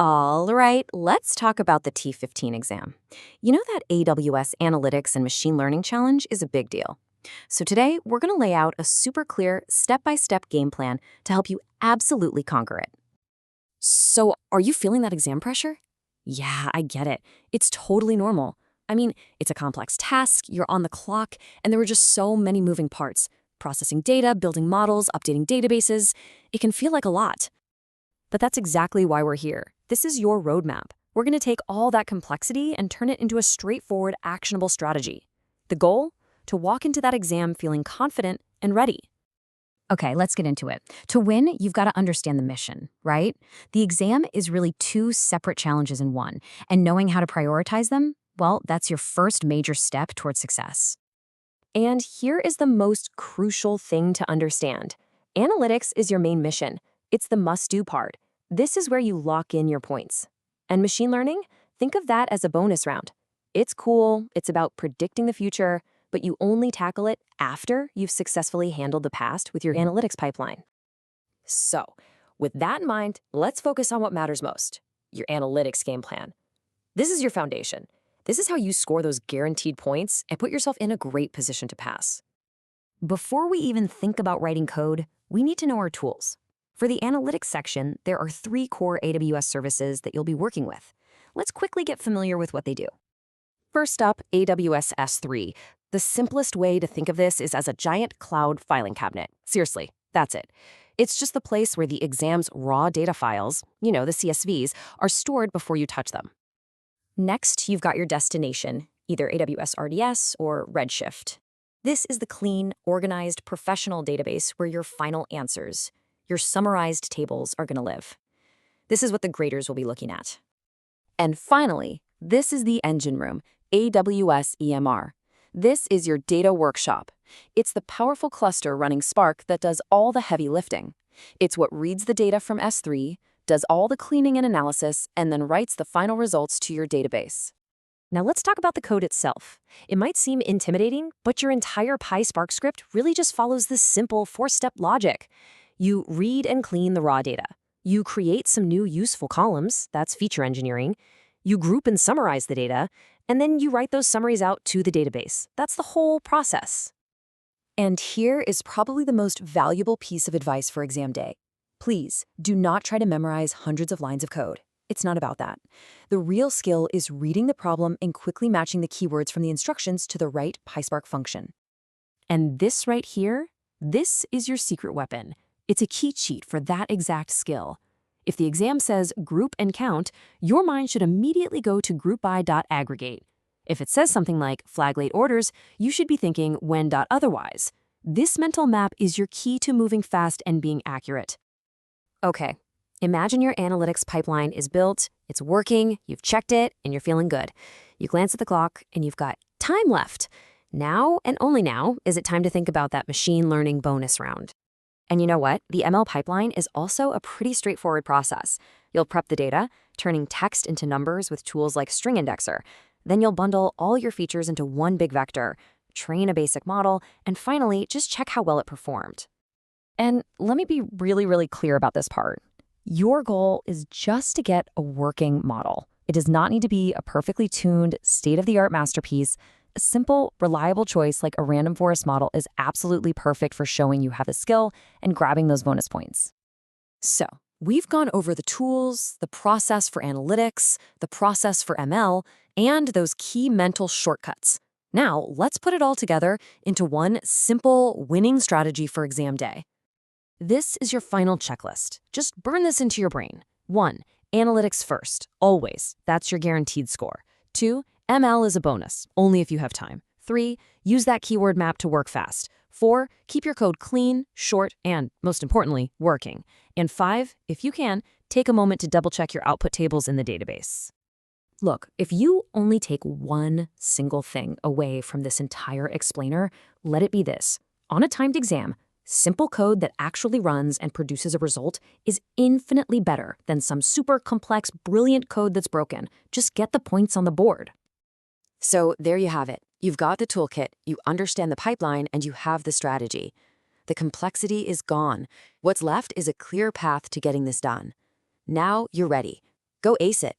All right, let's talk about the T15 exam. You know that AWS Analytics and Machine Learning Challenge is a big deal. So today, we're going to lay out a super clear, step-by-step game plan to help you absolutely conquer it. So, are you feeling that exam pressure? Yeah, I get it. It's totally normal. I mean, it's a complex task, you're on the clock, and there are just so many moving parts. Processing data, building models, updating databases. It can feel like a lot. But that's exactly why we're here. This is your roadmap. We're going to take all that complexity and turn it into a straightforward, actionable strategy. The goal? To walk into that exam feeling confident and ready. Okay, let's get into it. To win, you've got to understand the mission, right? The exam is really two separate challenges in one, and knowing how to prioritize them, well, that's your first major step towards success. And here is the most crucial thing to understand. Analytics is your main mission. It's the must-do part. This is where you lock in your points. And machine learning? Think of that as a bonus round. It's cool, it's about predicting the future, but you only tackle it after you've successfully handled the past with your analytics pipeline. So, with that in mind, let's focus on what matters most, your analytics game plan. This is your foundation. This is how you score those guaranteed points and put yourself in a great position to pass. Before we even think about writing code, we need to know our tools. For the analytics section, there are 3 core AWS services that you'll be working with. Let's quickly get familiar with what they do. First up, AWS S3. The simplest way to think of this is as a giant cloud filing cabinet. Seriously, that's it. It's just the place where the exam's raw data files, the CSVs, are stored before you touch them. Next, you've got your destination, either AWS RDS or Redshift. This is the clean, organized, professional database where your final answers, your summarized tables, are going to live. This is what the graders will be looking at. And finally, this is the engine room, AWS EMR. This is your data workshop. It's the powerful cluster running Spark that does all the heavy lifting. It's what reads the data from S3, does all the cleaning and analysis, and then writes the final results to your database. Now let's talk about the code itself. It might seem intimidating, but your entire PySpark script really just follows this simple 4-step logic. You read and clean the raw data. You create some new useful columns, that's feature engineering. You group and summarize the data, and then you write those summaries out to the database. That's the whole process. And here is probably the most valuable piece of advice for exam day. Please, do not try to memorize hundreds of lines of code. It's not about that. The real skill is reading the problem and quickly matching the keywords from the instructions to the right PySpark function. And this right here, this is your secret weapon. It's a cheat sheet for that exact skill. If the exam says group and count, your mind should immediately go to groupby.aggregate. If it says something like flag late orders, you should be thinking when.otherwise. This mental map is your key to moving fast and being accurate. Okay, imagine your analytics pipeline is built, it's working, you've checked it, and you're feeling good. You glance at the clock, and you've got time left. Now, and only now, is it time to think about that machine learning bonus round. And you know what? The ML pipeline is also a pretty straightforward process. You'll prep the data, turning text into numbers with tools like String Indexer. Then you'll bundle all your features into one big vector, train a basic model, and finally, just check how well it performed. And let me be really, really clear about this part. Your goal is just to get a working model. It does not need to be a perfectly tuned, state-of-the-art masterpiece. A simple, reliable choice like a random forest model is absolutely perfect for showing you have the skill and grabbing those bonus points. So, we've gone over the tools, the process for analytics, the process for ML, and those key mental shortcuts. Now, let's put it all together into one simple, winning strategy for exam day. This is your final checklist. Just burn this into your brain. 1. Analytics first, always. That's your guaranteed score. 2. ML is a bonus, only if you have time. 3. Use that keyword map to work fast. 4. Keep your code clean, short, and, most importantly, working. And 5. If you can, take a moment to double-check your output tables in the database. Look, if you only take one single thing away from this entire explainer, let it be this. On a timed exam, simple code that actually runs and produces a result is infinitely better than some super complex, brilliant code that's broken. Just get the points on the board. So there you have it. You've got the toolkit, you understand the pipeline, and you have the strategy. The complexity is gone. What's left is a clear path to getting this done. Now you're ready. Go ace it.